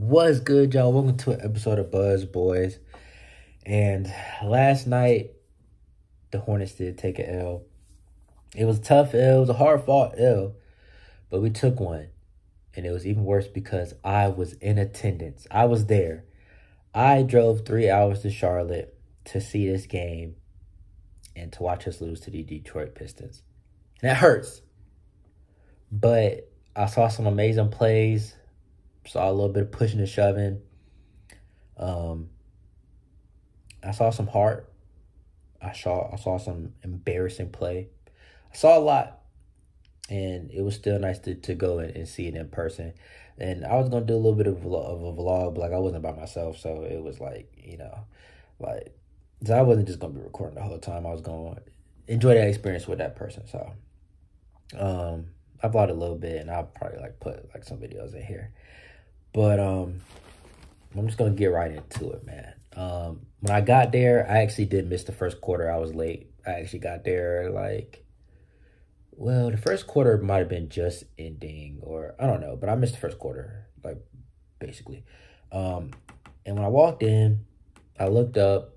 What's good, y'all? Welcome to an episode of Buzz Boys. And last night, the Hornets did take an L. It was a tough L. It was a hard-fought L. But we took one. And it was even worse because I was in attendance. I was there. I drove 3 hours to Charlotte to see this game and to watch us lose to the Detroit Pistons. And that hurts. But I saw some amazing plays. Saw a little bit of pushing and shoving. I saw some heart. I saw some embarrassing play. I saw a lot. And it was still nice to go and see it in person. And I was going to do a little bit of a vlog, but I wasn't by myself. So it was so I wasn't just going to be recording the whole time. I was going to enjoy that experience with that person. So I vlogged a little bit, and I'll probably put some videos in here. But I'm just going to get right into it, man. When I got there, I actually did miss the first quarter. I was late. I actually got there the first quarter might have been just ending, or I don't know, but I missed the first quarter, basically. And when I walked in, I looked up,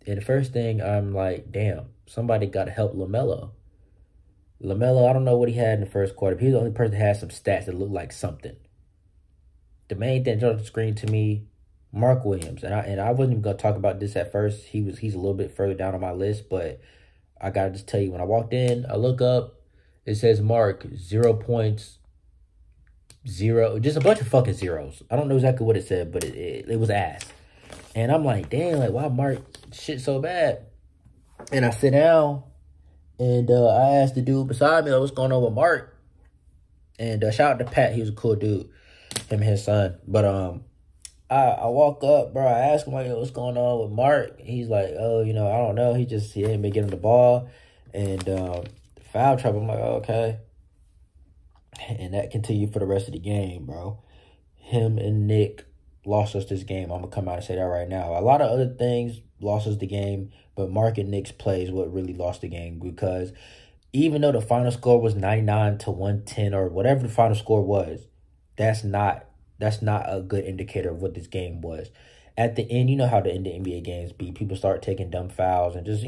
and the first thing I'm like, damn, somebody got to help LaMelo. LaMelo, I don't know what he had in the first quarter. But he was the only person that had some stats that looked like something. The main thing that jumped on the screen to me, Mark Williams, and I wasn't even gonna talk about this at first. He's a little bit further down on my list, but I gotta just tell you, when I walked in, I look up, it says Mark 0 points, 0, just a bunch of fucking zeros. I don't know exactly what it said, but it was ass. And I'm like, damn, why Mark shit so bad? And I sit down, and I asked the dude beside me, what's going on with Mark? And shout out to Pat, he was a cool dude, him and his son. But I walk up, bro, I ask him, what's going on with Mark? He's like, oh, I don't know. He ain't been getting the ball. And foul trouble. I'm like, oh, okay. And that continued for the rest of the game, bro. Him and Nick lost us this game. I'm going to come out and say that right now. A lot of other things lost us the game, but Mark and Nick's play is what really lost the game, because even though the final score was 99-110 or whatever the final score was, that's not a good indicator of what this game was. At the end, you know how the end of NBA games be. People start taking dumb fouls and just,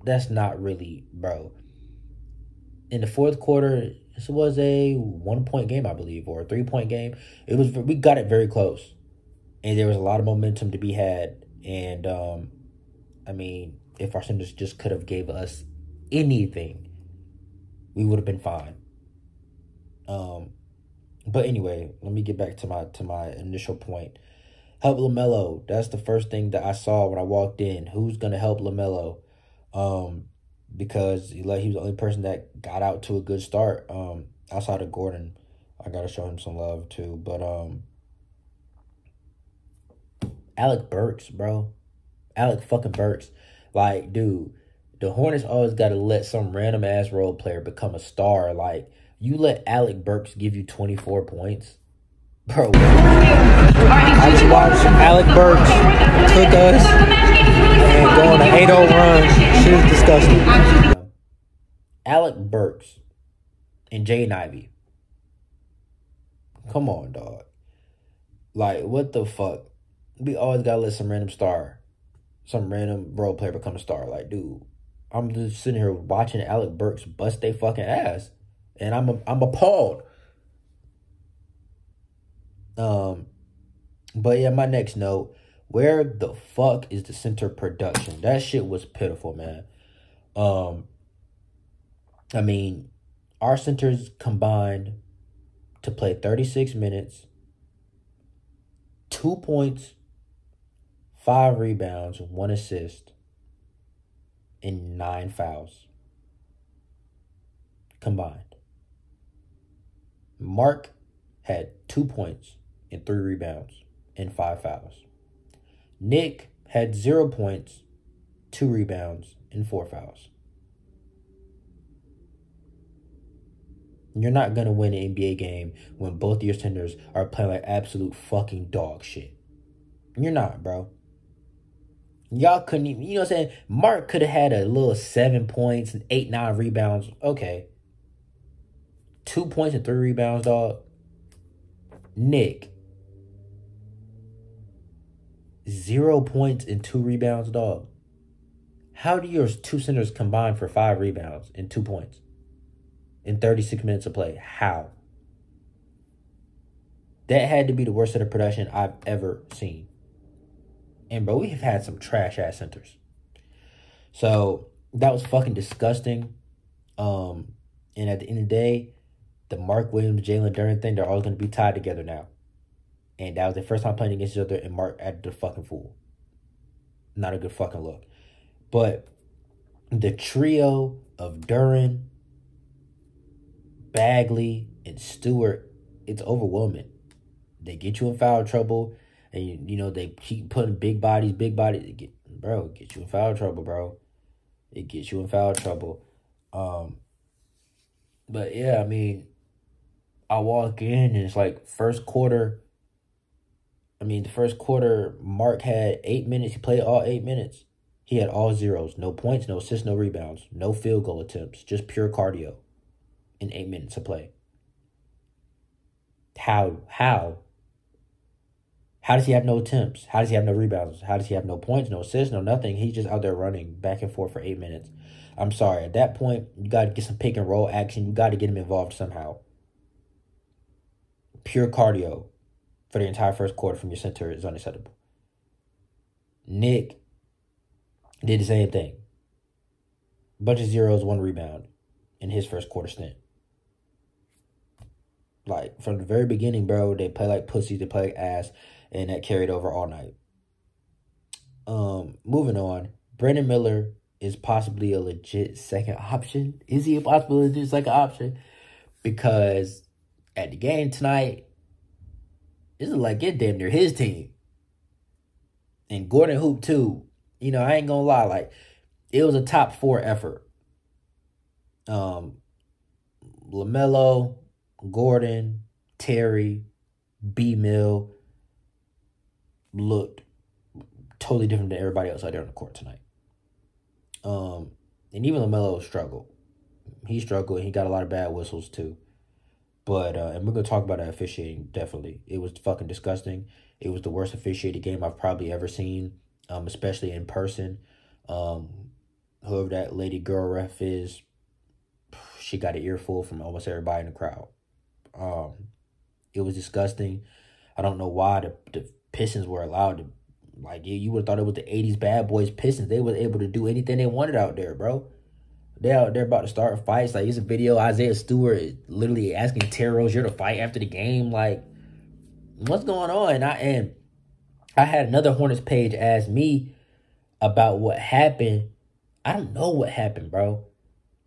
that's not really, bro. In the fourth quarter, this was a 1-point game, I believe, or a 3-point game. We got it very close. And there was a lot of momentum to be had. And, if our centers just could have gave us anything, we would have been fine. But anyway, let me get back to my initial point. Help LaMelo. That's the first thing that I saw when I walked in. Who's going to help LaMelo? Because he was the only person that got out to a good start. Outside of Gordon, I got to show him some love too. But Alec Burks, bro. Alec fucking Burks. Dude, the Hornets always got to let some random ass role player become a star. You let Alec Burks give you 24 points? Bro, I just watched Alec Burks cook us and go on an 8-0 run. Shit is disgusting. Alec Burks and Jaden Ivey. Come on, dog. What the fuck? We always got to let some random role player become a star. Dude, I'm just sitting here watching Alec Burks bust they fucking ass. And I'm appalled. But yeah, my next note. Where the fuck is the center production? That shit was pitiful, man. Our centers combined to play 36 minutes, 2 points, 5 rebounds, 1 assist, and 9 fouls. Combined. Mark had 2 points and 3 rebounds and 5 fouls. Nick had 0 points, 2 rebounds, and 4 fouls. You're not going to win an NBA game when both of your centers are playing like absolute fucking dog shit. You're not, bro. Y'all couldn't even, you know what I'm saying? Mark could have had a little 7 points and 8, 9 rebounds. Okay. 2 points and 3 rebounds, dog. Nick, 0 points and 2 rebounds, dog. How do your two centers combine for 5 rebounds and 2 points in 36 minutes of play? How? That had to be the worst set of production I've ever seen. And, bro, we have had some trash-ass centers. So, that was fucking disgusting. And at the end of the day, the Mark Williams, Jalen Duren thing, they're all going to be tied together now. And that was their first time playing against each other, and Mark acted the fucking fool. Not a good fucking look. But the trio of Duren, Bagley, and Stewart, it's overwhelming. They get you in foul trouble, and, you know, they keep putting big bodies. It get you in foul trouble, bro. It gets you in foul trouble. But, yeah, I mean, I walk in, and it's like the first quarter, Mark had 8 minutes. He played all 8 minutes. He had all zeros. No points, no assists, no rebounds, no field goal attempts. Just pure cardio in 8 minutes of play. How? How does he have no attempts? How does he have no rebounds? How does he have no points, no assists, no nothing? He's just out there running back and forth for 8 minutes. I'm sorry. At that point, you got to get some pick and roll action. You got to get him involved somehow. Pure cardio for the entire first quarter from your center is unacceptable. Nick did the same thing. Bunch of zeros, 1 rebound in his first quarter stint. Like, from the very beginning, bro, they play like pussies, they play like ass, and that carried over all night. Moving on, Brandon Miller is possibly a legit second option. Is he a possible legit second option? Because at the game tonight, this is like it damn near his team. And Gordon hooped too. You know, I ain't gonna lie, like, it was a top 4 effort. LaMelo, Gordon, Terry, B-Mill looked totally different than everybody else out there on the court tonight. And even LaMelo struggled. He struggled. He got a lot of bad whistles too. But, and we're going to talk about that officiating, definitely. It was fucking disgusting. It was the worst officiated game I've probably ever seen, especially in person. Whoever that lady girl ref is, she got an earful from almost everybody in the crowd. It was disgusting. I don't know why the Pistons were allowed to, like, you would have thought it was the 80s bad boys Pistons. They were able to do anything they wanted out there, bro. They out there about to start fights. Like, it's a video, Isaiah Stewart literally asking Terry Rozier to fight after the game. Like, what's going on? And I had another Hornets page ask me about what happened. I don't know what happened, bro.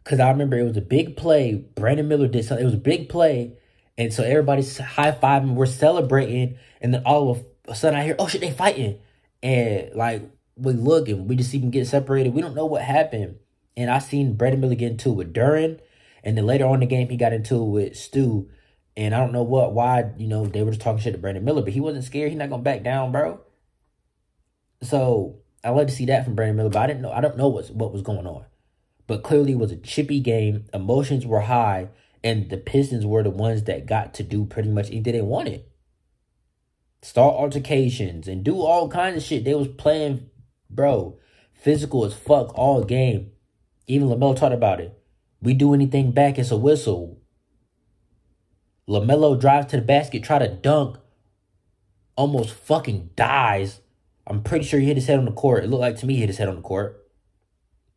Because I remember it was a big play. Brandon Miller did something. It was a big play. And so everybody's high-fiving. We're celebrating. And then all of a sudden I hear, oh, shit, they fighting. And, like, we look and we just see them get separated. We don't know what happened. And I seen Brandon Miller get into it with Duren. And then later on in the game, he got into it with Stu. And I don't know why, you know, they were just talking shit to Brandon Miller. But he wasn't scared. He's not going to back down, bro. So I love to see that from Brandon Miller. But I don't know what was going on. But clearly it was a chippy game. Emotions were high. And the Pistons were the ones that got to do pretty much anything they wanted. Start altercations and do all kinds of shit. They was playing, bro, physical as fuck all game. Even LaMelo talked about it. We do anything back, it's a whistle. LaMelo drives to the basket, try to dunk. Almost fucking dies. I'm pretty sure he hit his head on the court. It looked like to me he hit his head on the court.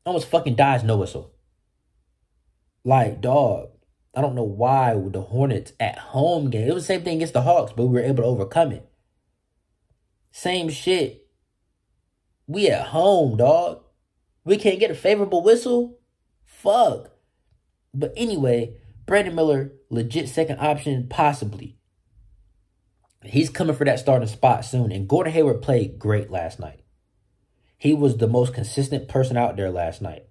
Almost fucking dies, no whistle. Like, dog, I don't know why with the Hornets at home game. It was the same thing against the Hawks, but we were able to overcome it. Same shit. We at home, dog. We can't get a favorable whistle? Fuck. But anyway, Brandon Miller, legit second option, possibly. He's coming for that starting spot soon. And Gordon Hayward played great last night. He was the most consistent person out there last night.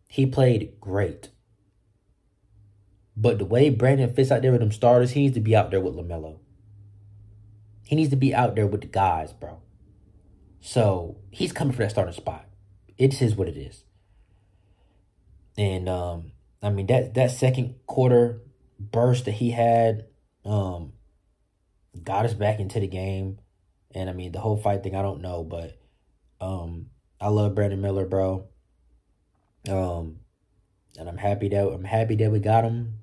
He played great. But the way Brandon fits out there with them starters, he needs to be out there with LaMelo. He needs to be out there with the guys, bro. So, he's coming for that starting spot. It is what it is. And, I mean, that second quarter burst that he had got us back into the game. And I mean, the whole fight thing, I don't know, but I love Brandon Miller, bro. And I'm happy that we got him.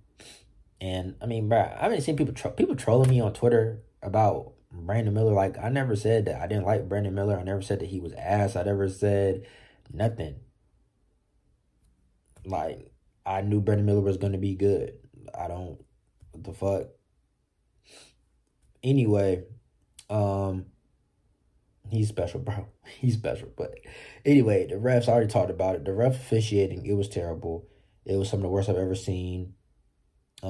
And I mean, bro, I've been seeing people trolling me on Twitter about Brandon Miller. Like, I never said that I didn't like Brandon Miller. I never said that he was ass. I never said nothing. Like, I knew Brandon Miller was gonna be good. What the fuck? Anyway, he's special, bro. He's special. But anyway, the refs, I already talked about it. The ref officiating, it was terrible. It was some of the worst I've ever seen. I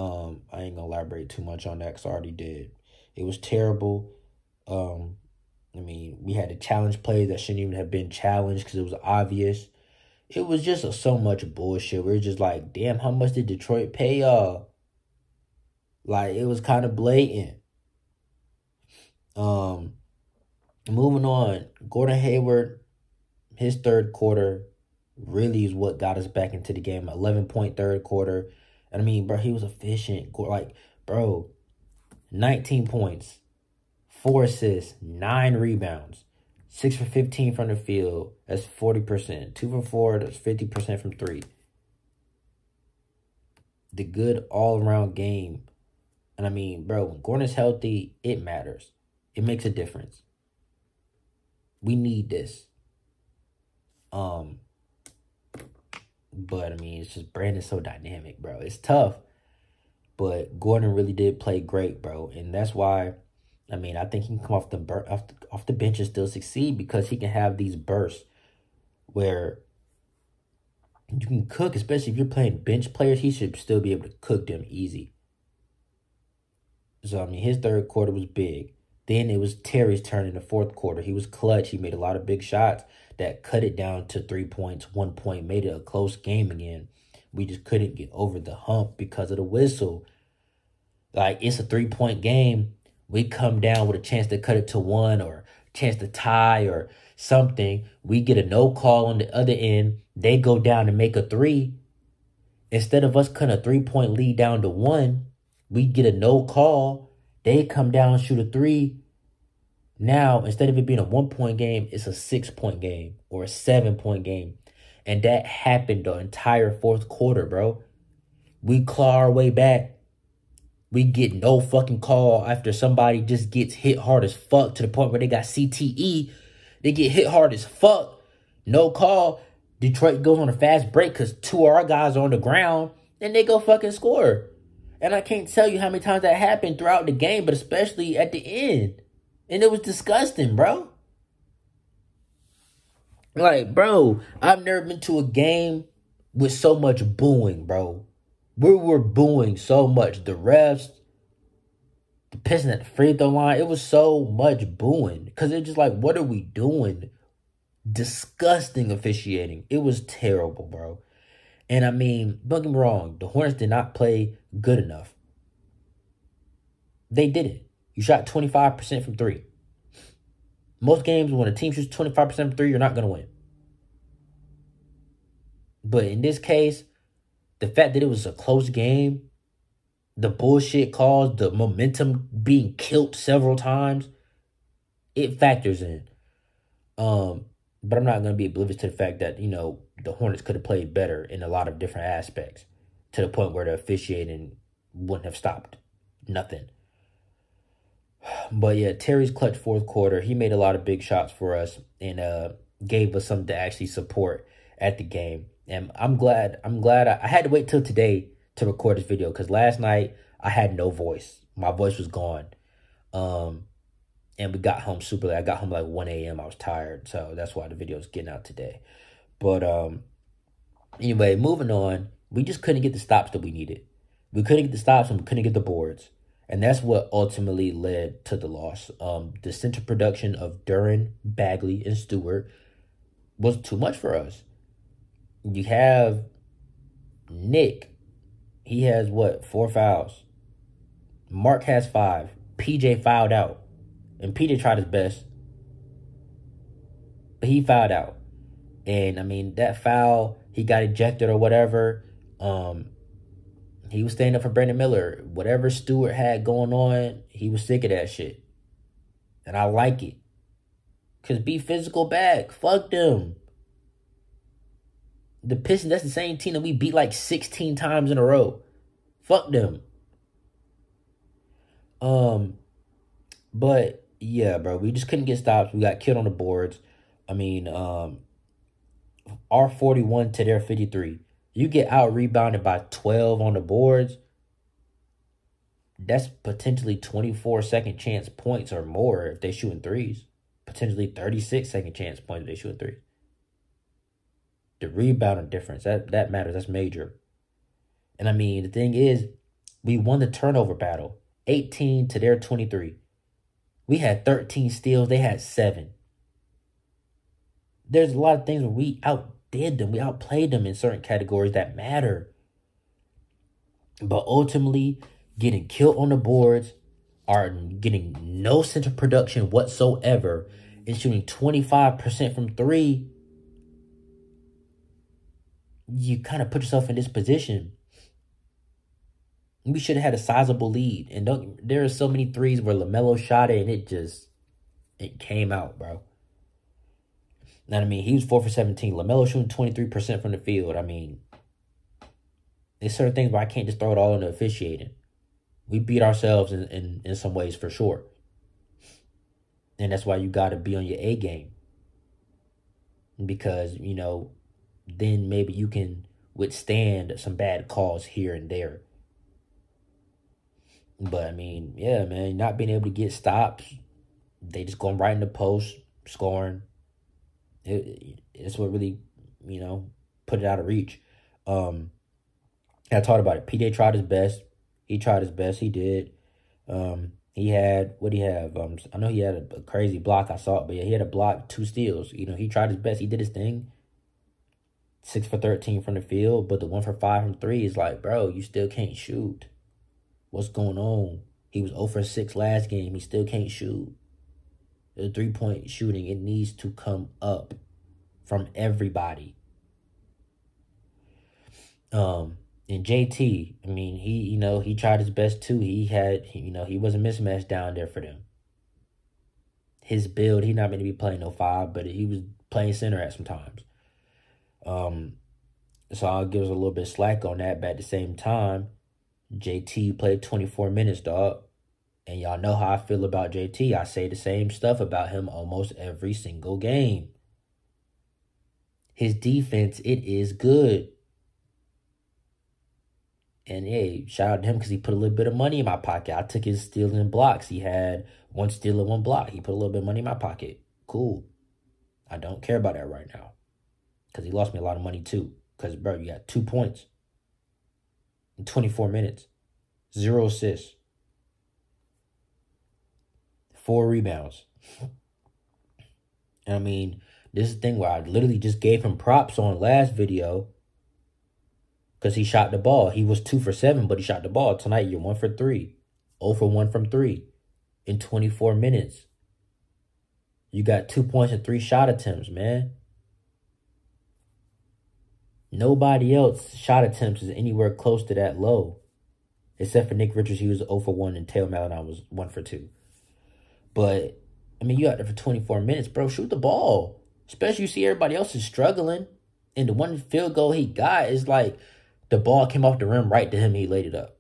ain't gonna elaborate too much on that because I already did. It was terrible. I mean, we had to challenge plays that shouldn't even have been challenged because it was obvious. It was just so much bullshit. We were just like, damn, how much did Detroit pay y'all? Like, it was kind of blatant. Moving on, Gordon Hayward, his third quarter really is what got us back into the game. 11-point third quarter. And I mean, bro, he was efficient. Like, bro, 19 points, 4 assists, 9 rebounds, 6 for 15 from the field. That's 40%. 2 for 4, that's 50% from 3. The good all-around game. And I mean, bro, when Gordon's healthy, it matters. It makes a difference. We need this. But I mean, it's just Brandon's so dynamic, bro. It's tough. But Gordon really did play great, bro. And that's why, I mean, I think he can come off the bench and still succeed because he can have these bursts where you can cook, especially if you're playing bench players. He should still be able to cook them easy. So, I mean, his third quarter was big. Then it was Terry's turn in the fourth quarter. He was clutch. He made a lot of big shots that cut it down to 3 points, 1 point, made it a close game again. We just couldn't get over the hump because of the whistle. Like, it's a 3-point game. We come down with a chance to cut it to 1 or a chance to tie or something. We get a no call on the other end. They go down and make a 3. Instead of us cutting a 3-point lead down to 1, we get a no call. They come down, shoot a 3. Now, instead of it being a 1-point game, it's a 6-point game or a 7-point game. And that happened the entire fourth quarter, bro. We claw our way back. We get no fucking call after somebody just gets hit hard as fuck to the point where they got CTE. They get hit hard as fuck. No call. Detroit goes on a fast break because 2 of our guys are on the ground. And they go fucking score. And I can't tell you how many times that happened throughout the game, but especially at the end. And it was disgusting, bro. Like, bro, I've never been to a game with so much booing, bro. We were booing so much. The refs, the Pistons at the free throw line, it was so much booing. Because it's just like, what are we doing? Disgusting officiating. It was terrible, bro. And I mean, don't get me wrong, the Hornets did not play good enough. They didn't. You shot 25% from 3. Most games, when a team shoots 25% from 3, you're not going to win. But in this case, the fact that it was a close game, the bullshit calls, the momentum being killed several times, it factors in. But I'm not going to be oblivious to the fact that, you know, the Hornets could have played better in a lot of different aspects to the point where the officiating wouldn't have stopped nothing. But yeah, Terry's clutch fourth quarter, he made a lot of big shots for us and gave us something to actually support at the game. And I'm glad I had to wait till today to record this video because last night I had no voice. My voice was gone. And we got home super late. I got home like 1 a.m. I was tired. So that's why the video is getting out today. But anyway, moving on. We just couldn't get the stops that we needed. We couldn't get the stops and we couldn't get the boards. And that's what ultimately led to the loss. The center production of Duren, Bagley, and Stewart was too much for us. You have Nick. He has, 4 fouls. Mark has 5. PJ fouled out. And PJ tried his best. But he fouled out. And, I mean, that foul, he got ejected or whatever. He was standing up for Brandon Miller. Whatever Stewart had going on, he was sick of that shit. And I like it. Because be physical back. Fuck them. The Pistons, that's the same team that we beat like 16 times in a row. Fuck them. But yeah, bro, we just couldn't get stops. We got killed on the boards. I mean, our 41 to their 53. You get out rebounded by 12 on the boards. That's potentially 24 second chance points or more if they shooting threes. Potentially 36 second chance points if they shooting threes. The rebounding difference, that matters. That's major. And I mean, the thing is, we won the turnover battle. 18 to their 23. We had 13 steals. They had 7. There's a lot of things where we outdid them. We outplayed them in certain categories that matter. But ultimately, getting killed on the boards, are getting no center production whatsoever, and shooting 25% from 3, you kind of put yourself in this position. We should have had a sizable lead. And there are so many threes where LaMelo shot it and it came out, bro. Now, I mean, he was 4 for 17. LaMelo shooting 23% from the field. I mean, there's certain things where I can't just throw it all into officiating. We beat ourselves in some ways for sure. And that's why you got to be on your A game. Because, you know, then maybe you can withstand some bad calls here and there. But, I mean, yeah, man, not being able to get stops. They just going right in the post, scoring. It's what really, you know, put it out of reach. I talked about it. PJ tried his best. He tried his best. He did. He had, what did he have? I know he had a crazy block. I saw it. But yeah, he had a block, 2 steals. You know, he tried his best. He did his thing. 6 for 13 from the field. But the 1 for 5 from 3 is like, bro, you still can't shoot. What's going on? He was 0 for 6 last game. He still can't shoot. The 3-point shooting, it needs to come up from everybody. And JT, I mean, he tried his best too. He was a mismatch down there for them. His build, he not meant to be playing no 5, but he was playing center at some times. So I'll give us a little bit of slack on that, but at the same time, JT played 24 minutes, dog. And y'all know how I feel about JT. I say the same stuff about him almost every single game. His defense, it is good. And hey, shout out to him because he put a little bit of money in my pocket. I took his steals and blocks. He had 1 steal and 1 block. He put a little bit of money in my pocket. Cool. I don't care about that right now. Because he lost me a lot of money too. Because, bro, you got 2 points in 24 minutes. 0 assists. 4 rebounds. I mean, this is the thing where I literally just gave him props on last video because he shot the ball. He was 2 for 7, but he shot the ball. Tonight, you're 1 for 3. 0 for 1 from 3 in 24 minutes. You got 2 points and 3 shot attempts, man. Nobody else shot attempts is anywhere close to that low. Except for Nick Richards, he was 0 for 1, and Taylor Malinon was 1 for 2. But, I mean, you out there for 24 minutes, bro. Shoot the ball. Especially you see everybody else is struggling. And the 1 field goal he got is like the ball came off the rim right to him. He laid it up.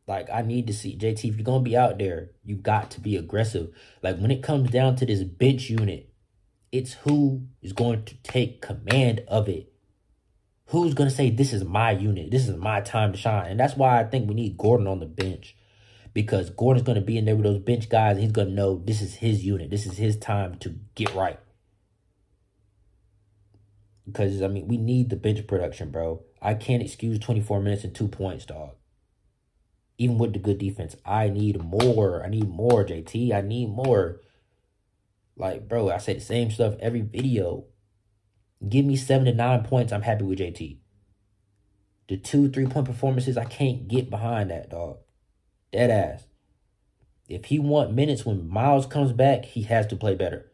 Like, I need to see, JT, if you're going to be out there, you got to be aggressive. Like, when it comes down to this bench unit, it's who is going to take command of it. Who's going to say, this is my unit. This is my time to shine. And that's why I think we need Gordon on the bench. Because Gordon's going to be in there with those bench guys. And he's going to know this is his unit. This is his time to get right. Because, I mean, we need the bench production, bro. I can't excuse 24 minutes and 2 points, dog. Even with the good defense. I need more. I need more, JT. I need more. Like, bro, I say the same stuff every video. Give me 7 to 9 points. I'm happy with JT. The 2 3-point performances, I can't get behind that, dog. Dead ass. If he want minutes when Miles comes back, he has to play better.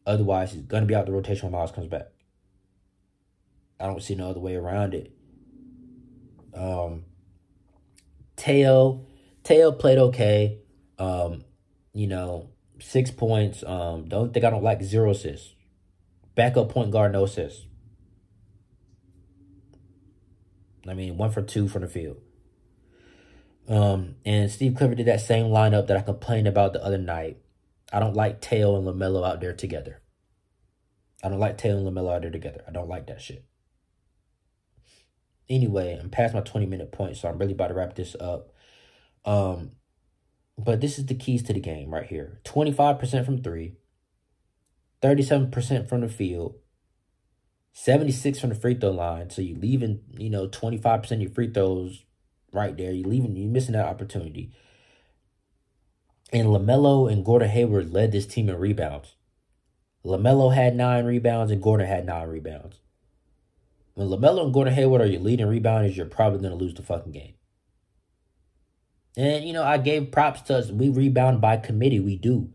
Otherwise, he's going to be out the rotation when Miles comes back. I don't see no other way around it. Teo played okay. You know, 6 points. The only thing I don't like, 0 assists. Backup point guard, no assists. I mean, 1 for 2 from the field. And Steve Clifford did that same lineup that I complained about the other night. I don't like Teo and LaMelo out there together. I don't like Teo and LaMelo out there together. I don't like that shit. Anyway, I'm past my 20-minute point, so I'm really about to wrap this up. But this is the keys to the game right here. 25% from 3. 37% from the field. 76 from the free throw line. So you're leaving, 25% of your free throws right there. You're missing that opportunity. And LaMelo and Gordon Hayward led this team in rebounds. LaMelo had 9 rebounds and Gordon had 9 rebounds. When LaMelo and Gordon Hayward are your leading rebounders, you're probably going to lose the fucking game. And, I gave props to us. We rebound by committee. We do.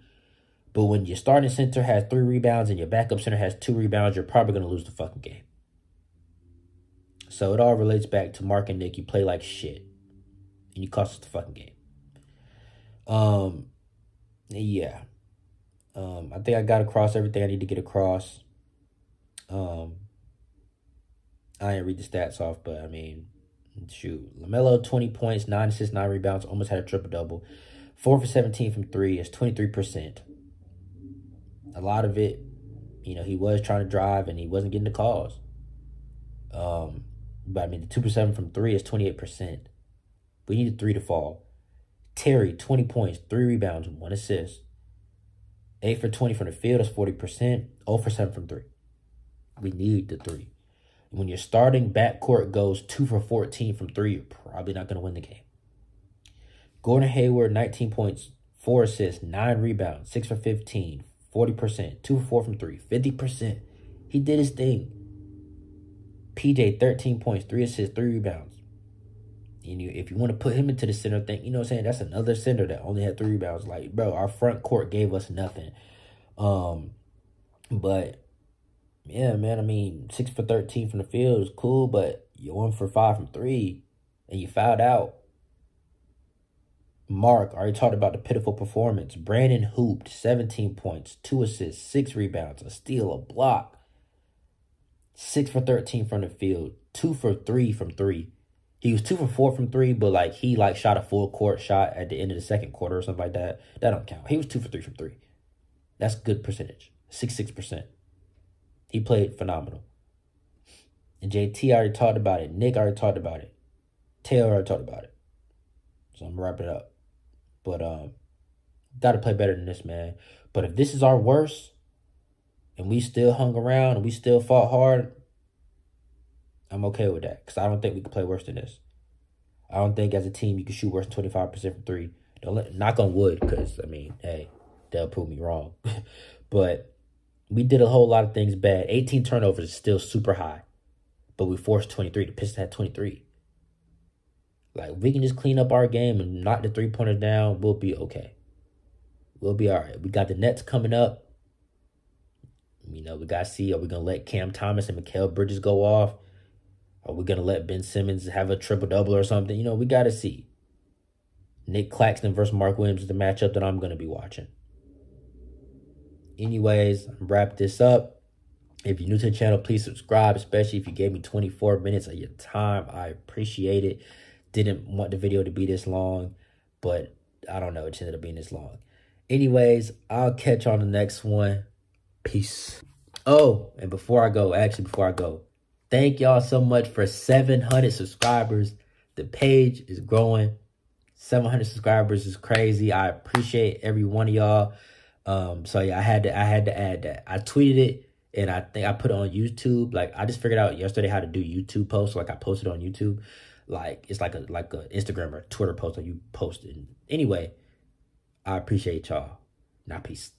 But when your starting center has 3 rebounds and your backup center has 2 rebounds, you're probably going to lose the fucking game. So it all relates back to Mark and Nick. You play like shit. And you cost us the fucking game. Yeah. I think I got across everything I need to get across. I didn't read the stats off, but I mean, shoot. LaMelo, 20 points, 9 assists, 9 rebounds, almost had a triple-double. 4 for 17 from 3 is 23%. A lot of it, he was trying to drive and he wasn't getting the calls. But I mean, the 2 for 7 from 3 is 28%. We needed 3 to fall. Terry, 20 points, 3 rebounds, 1 assist. 8 for 20 from the field is 40%. 0 for 7 from 3. We need the 3. When your starting backcourt goes 2 for 14 from 3, you're probably not going to win the game. Gordon Hayward, 19 points, 4 assists, 9 rebounds, 6 for 15, 40%, 2 for 4 from 3, 50%. He did his thing. PJ, 13 points, 3 assists, 3 rebounds. If you want to put him into the center thing, you know what I'm saying? That's another center that only had 3 rebounds. Like, bro, our front court gave us nothing. But, yeah, man, I mean, 6 for 13 from the field is cool, but you're 1 for 5 from 3, and you fouled out. Mark, already talked about the pitiful performance. Brandon hooped, 17 points, 2 assists, 6 rebounds, a steal, a block. 6 for 13 from the field, 2 for 3 from 3. He was 2 for 4 from 3, but he shot a full court shot at the end of the second quarter or something like that. That don't count. He was 2 for 3 from 3. That's good percentage. 66%. He played phenomenal. And JT already talked about it. Nick already talked about it. Taylor already talked about it. So I'm going to wrap it up. But got to play better than this, man. But if this is our worst and we still hung around and we still fought hard, I'm okay with that. Because I don't think we can play worse than this. I don't think as a team you can shoot worse than 25% from 3. Knock on wood, because, I mean, hey, they'll prove me wrong. But we did a whole lot of things bad. 18 turnovers is still super high. But we forced 23. The Pistons had 23. Like, if we can just clean up our game and knock the 3-pointers down, we'll be okay. We'll be all right. We got the Nets coming up. We got to see, are we going to let Cam Thomas and Mikal Bridges go off? Are we going to let Ben Simmons have a triple-double or something? We got to see. Nick Claxton versus Mark Williams is the matchup that I'm going to be watching. Anyways, wrap this up. If you're new to the channel, please subscribe, especially if you gave me 24 minutes of your time. I appreciate it. Didn't want the video to be this long, but I don't know. It ended up being this long. Anyways, I'll catch you on the next one. Peace. Oh, and before I go, thank y'all so much for 700 subscribers. The page is growing. 700 subscribers is crazy. I appreciate every one of y'all. So yeah, I had to add that. I tweeted it and I think I put it on YouTube. I just figured out yesterday how to do YouTube posts. I posted on YouTube. It's like a Instagram or Twitter post that you posted. Anyway, I appreciate y'all. Now peace.